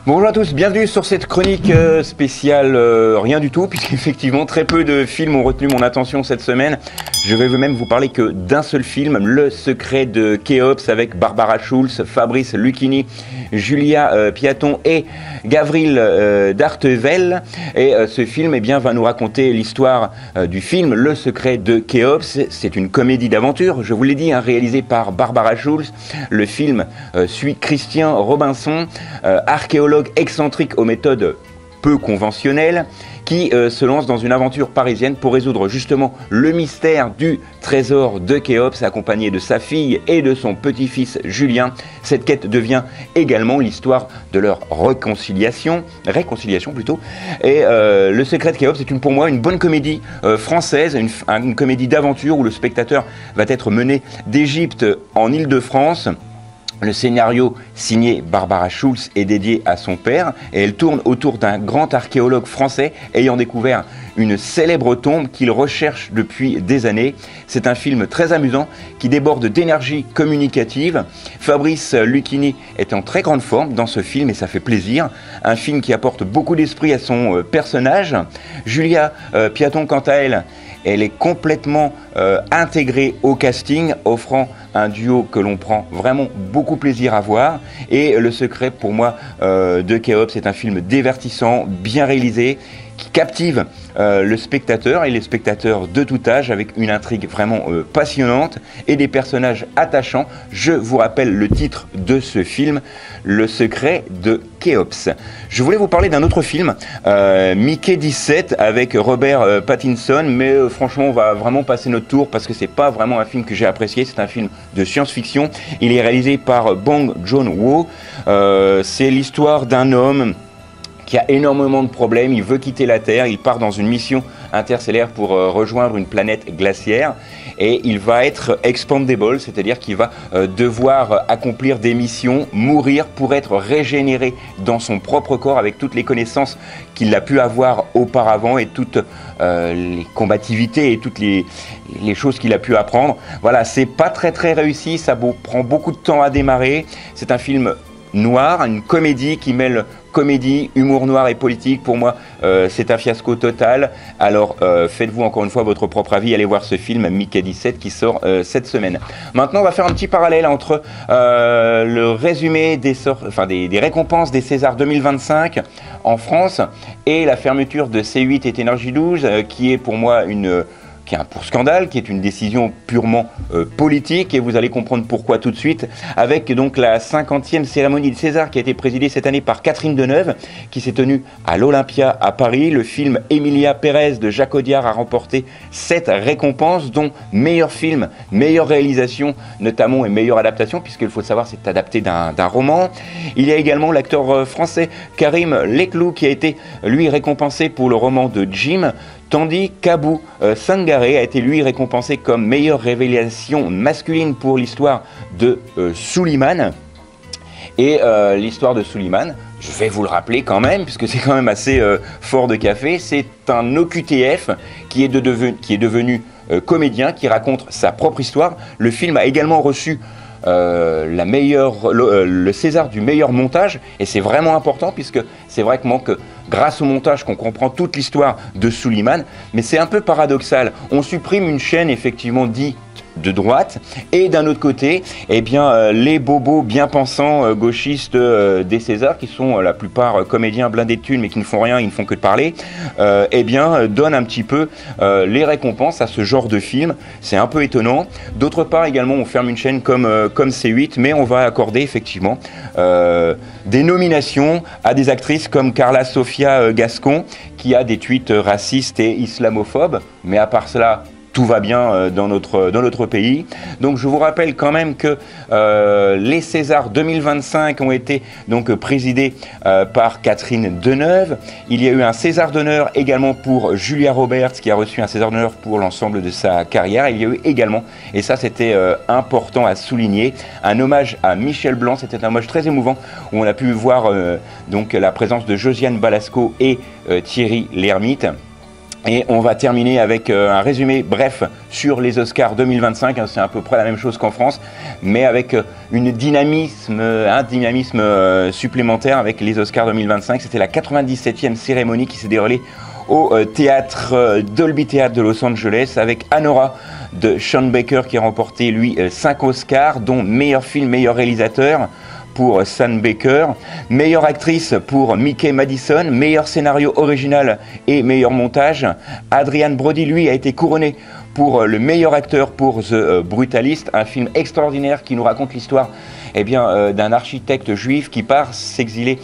Bonjour à tous, bienvenue sur cette chronique spéciale rien du tout, puisqu'effectivement très peu de films ont retenu mon attention cette semaine. Je vais même vous parler que d'un seul film, Le Secret de Khéops, avec Barbara Schulz, Fabrice Lucchini, Julia Piaton et Gavril Dartevel. Et ce film va nous raconter l'histoire du film Le Secret de Khéops. C'est une comédie d'aventure, je vous l'ai dit, réalisée par Barbara Schulz. Le film suit Christian Robinson, archéologue excentrique aux méthodes peu conventionnelles, qui se lance dans une aventure parisienne pour résoudre justement le mystère du trésor de Khéops, accompagné de sa fille et de son petit-fils Julien. Cette quête devient également l'histoire de leur réconciliation plutôt. Et Le Secret de Khéops est pour moi une bonne comédie française, une comédie d'aventure où le spectateur va être mené d'Égypte en Île-de-France. Le scénario signé Barbara Schulz est dédié à son père et elle tourne autour d'un grand archéologue français ayant découvert une célèbre tombe qu'il recherche depuis des années. C'est un film très amusant qui déborde d'énergie communicative. Fabrice Lucchini est en très grande forme dans ce film et ça fait plaisir. Un film qui apporte beaucoup d'esprit à son personnage. Julia Piaton, quant à elle, elle est complètement intégrée au casting, offrant un duo que l'on prend vraiment beaucoup plaisir à voir. Et Le Secret, pour moi, de Khéops, c'est un film divertissant, bien réalisé, qui captive le spectateur et les spectateurs de tout âge, avec une intrigue vraiment passionnante et des personnages attachants. Je vous rappelle le titre de ce film, Le Secret de Khéops. Je voulais vous parler d'un autre film, Mickey 17, avec Robert Pattinson, mais franchement on va vraiment passer notre tour parce que c'est pas vraiment un film que j'ai apprécié. C'est un film de science-fiction. Il est réalisé par Bong Joon-ho. C'est l'histoire d'un homme qui a énormément de problèmes, il veut quitter la Terre, il part dans une mission interstellaire pour rejoindre une planète glaciaire et il va être expendable, c'est-à-dire qu'il va devoir accomplir des missions, mourir pour être régénéré dans son propre corps avec toutes les connaissances qu'il a pu avoir auparavant et toutes les combativités et toutes les choses qu'il a pu apprendre. Voilà, c'est pas très réussi, ça prend beaucoup de temps à démarrer. C'est un film noir, une comédie qui mêle comédie, humour noir et politique. Pour moi, c'est un fiasco total. Alors, faites-vous encore une fois votre propre avis. Allez voir ce film, Mickey 17, qui sort cette semaine. Maintenant, on va faire un petit parallèle entre le résumé des récompenses des Césars 2025 en France et la fermeture de C8 et Énergie 12, qui est pour moi qui est un pur scandale, qui est une décision purement politique, et vous allez comprendre pourquoi tout de suite, avec donc la 50e cérémonie de César qui a été présidée cette année par Catherine Deneuve, qui s'est tenue à l'Olympia à Paris. Le film Emilia Pérez de Jacques Audiard a remporté 7 récompenses, dont meilleur film, meilleure réalisation notamment et meilleure adaptation, puisqu'il faut savoir c'est adapté d'un roman. Il y a également l'acteur français Karim Leclou qui a été lui récompensé pour le roman de Jim, tandis qu'Abou Sangaré a été lui récompensé comme meilleure révélation masculine pour l'histoire de Suleiman. Et l'histoire de Suleiman, je vais vous le rappeler quand même, puisque c'est quand même assez fort de café, c'est un OQTF qui est devenu comédien, qui raconte sa propre histoire. Le film a également reçu le César du meilleur montage, et c'est vraiment important puisque c'est vraiment que grâce au montage qu'on comprend toute l'histoire de Suleiman. Mais c'est un peu paradoxal, on supprime une chaîne effectivement dite de droite et d'un autre côté les bobos bien pensants gauchistes des Césars, qui sont la plupart comédiens blindés de thunes mais qui ne font rien, ils ne font que de parler, donnent un petit peu les récompenses à ce genre de film. C'est un peu étonnant. D'autre part également, on ferme une chaîne comme C8, mais on va accorder effectivement des nominations à des actrices comme Carla Sofia Gascon, qui a des tweets racistes et islamophobes, mais à part cela, tout va bien dans notre pays. Donc je vous rappelle quand même que les Césars 2025 ont été donc présidés par Catherine Deneuve. Il y a eu un César d'honneur également pour Julia Roberts, qui a reçu un César d'honneur pour l'ensemble de sa carrière. Il y a eu également, et ça c'était important à souligner, un hommage à Michel Blanc. C'était un hommage très émouvant où on a pu voir donc la présence de Josiane Balasco et Thierry Lhermitte. Et on va terminer avec un résumé bref sur les Oscars 2025. C'est à peu près la même chose qu'en France, mais avec un dynamisme supplémentaire avec les Oscars 2025. C'était la 97e cérémonie qui s'est déroulée au théâtre Dolby Theatre de Los Angeles avec Anora de Sean Baker qui a remporté lui 5 Oscars, dont meilleur film, meilleur réalisateur pour Sean Baker, meilleure actrice pour Mickey Madison, meilleur scénario original et meilleur montage. Adrian Brody, lui, a été couronné pour le meilleur acteur pour The Brutalist, un film extraordinaire qui nous raconte l'histoire d'un architecte juif qui part s'exiler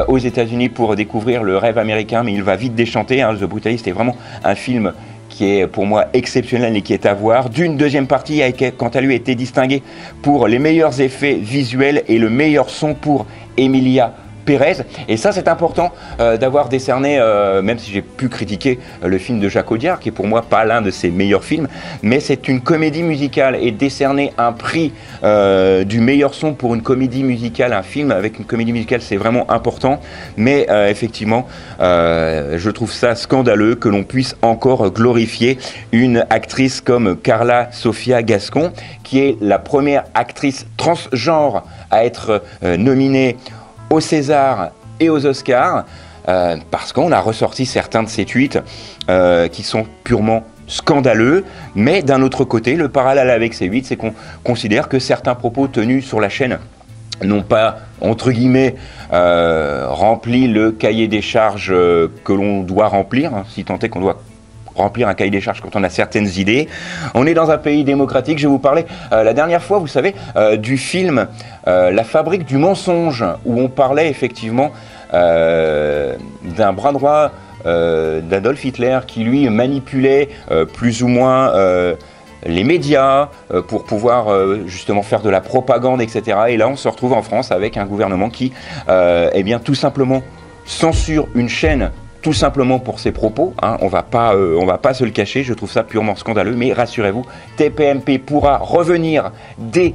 aux États-Unis pour découvrir le rêve américain, mais il va vite déchanter. The Brutalist est vraiment un film qui est pour moi exceptionnel et qui est à voir. D'une deuxième partie a quant à lui été distingué pour les meilleurs effets visuels et le meilleur son pour Emilia Pérez. Et ça, c'est important d'avoir décerné, même si j'ai pu critiquer le film de Jacques Audiard, qui est pour moi pas l'un de ses meilleurs films, mais c'est une comédie musicale, et décerner un prix du meilleur son pour une comédie musicale, un film avec une comédie musicale, c'est vraiment important. Mais effectivement, je trouve ça scandaleux que l'on puisse encore glorifier une actrice comme Carla Sofia Gascon, qui est la première actrice transgenre à être nominée aux César et aux Oscars, parce qu'on a ressorti certains de ces tweets qui sont purement scandaleux. Mais d'un autre côté, le parallèle avec ces tweets, c'est qu'on considère que certains propos tenus sur la chaîne n'ont pas, entre guillemets, rempli le cahier des charges que l'on doit remplir, si tant est qu'on doit remplir un cahier des charges quand on a certaines idées. On est dans un pays démocratique. Je vais vous parler la dernière fois, vous savez, du film La fabrique du mensonge, où on parlait effectivement d'un bras droit d'Adolf Hitler qui lui manipulait plus ou moins les médias pour pouvoir justement faire de la propagande, etc. Et là, on se retrouve en France avec un gouvernement qui, tout simplement censure une chaîne, tout simplement pour ses propos, on va pas se le cacher. Je trouve ça purement scandaleux, mais rassurez-vous, TPMP pourra revenir dès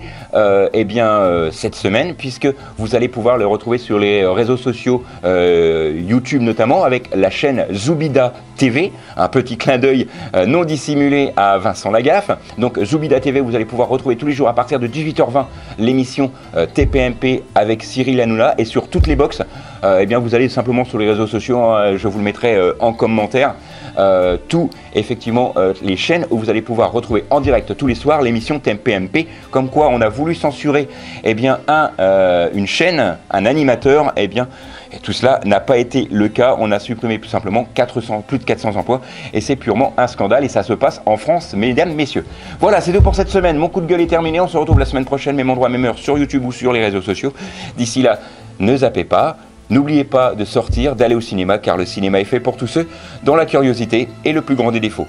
cette semaine, puisque vous allez pouvoir le retrouver sur les réseaux sociaux, YouTube notamment, avec la chaîne Zoubida TV, un petit clin d'œil non dissimulé à Vincent Lagaffe. Donc Zoubida TV, vous allez pouvoir retrouver tous les jours à partir de 18h20 l'émission TPMP avec Cyril Hanouna, et sur toutes les box, vous allez simplement sur les réseaux sociaux, je vous le mettrai en commentaire, les chaînes où vous allez pouvoir retrouver en direct tous les soirs l'émission TPMP. Comme quoi on a voulu censurer une chaîne, un animateur, et tout cela n'a pas été le cas. On a supprimé tout simplement plus de 400 emplois, et c'est purement un scandale, et ça se passe en France, mesdames, messieurs. Voilà, c'est tout pour cette semaine. Mon coup de gueule est terminé. On se retrouve la semaine prochaine, même endroit, même heure, sur YouTube ou sur les réseaux sociaux. D'ici là, ne zappez pas. N'oubliez pas de sortir, d'aller au cinéma, car le cinéma est fait pour tous ceux dont la curiosité est le plus grand des défauts.